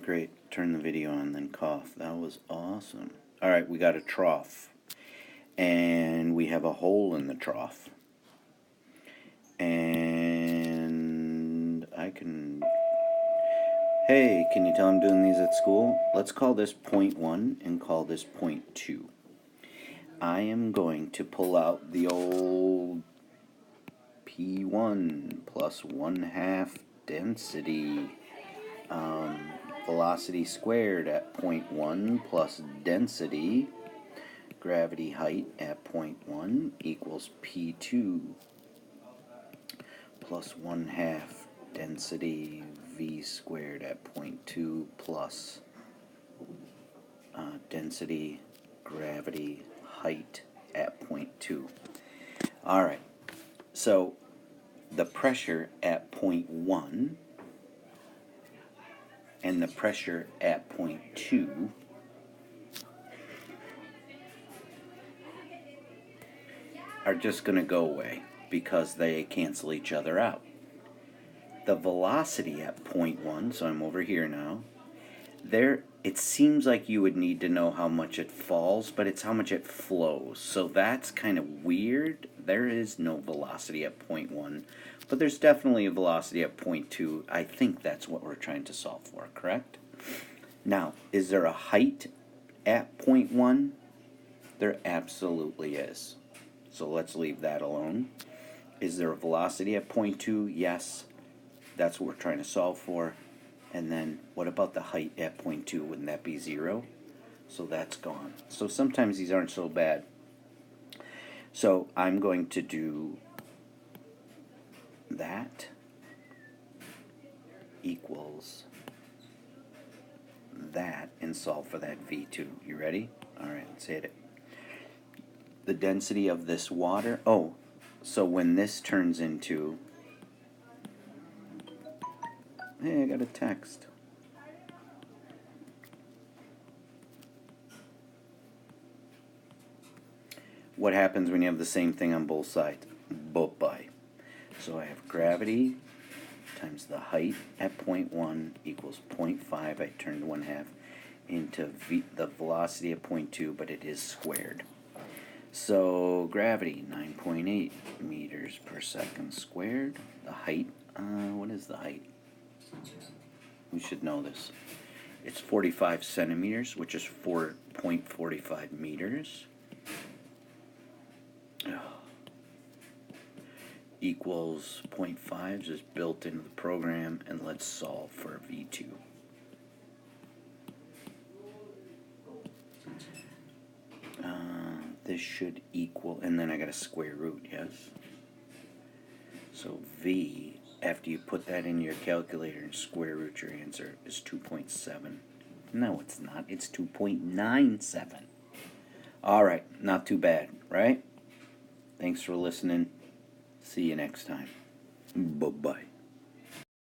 Great. Turn the video on, then cough. That was awesome. All right, we got a trough. And we have a hole in the trough. And I can... Hey, can you tell I'm doing these at school? Let's call this point 1 and call this point 2. I am going to pull out the old P1 plus 1/2 density, velocity squared at point 1 plus density, gravity height at point 1 equals P2 plus 1/2 density v squared at point 2 plus density gravity height at point 2. Alright, so the pressure at point 1 and the pressure at point 2 are just going to go away because they cancel each other out. The velocity at point 1, so I'm over here now, there it seems like you would need to know how much it falls, but it's how much it flows. So that's kind of weird. There is no velocity at point 1, but there's definitely a velocity at point 2. I think that's what we're trying to solve for, correct? Now, is there a height at point 1? There absolutely is. So let's leave that alone. Is there a velocity at point 2? Yes. That's what we're trying to solve for. And then what about the height at point 2? Wouldn't that be 0? So that's gone. So sometimes these aren't so bad. So I'm going to do that equals that and solve for that V2. You ready? Alright, let's hit it. The density of this water, so when this turns into, hey, I got a text. What happens when you have the same thing on both sides? Bye. So I have gravity times the height at point 1 equals 0.5. I turned 1/2 into the velocity at point 2, but it is squared. So gravity, 9.8 meters per second squared. The height, what is the height? We should know this. It's 45 centimeters, which is 4.45 meters. Equals 0.5, just built into the program, and let's solve for V2. This should equal, and then I got a square root, yes? So V, after you put that in your calculator and square root your answer, is 2.7. No, it's not. It's 2.97. Alright, not too bad, right? Thanks for listening. See you next time. Bye-bye.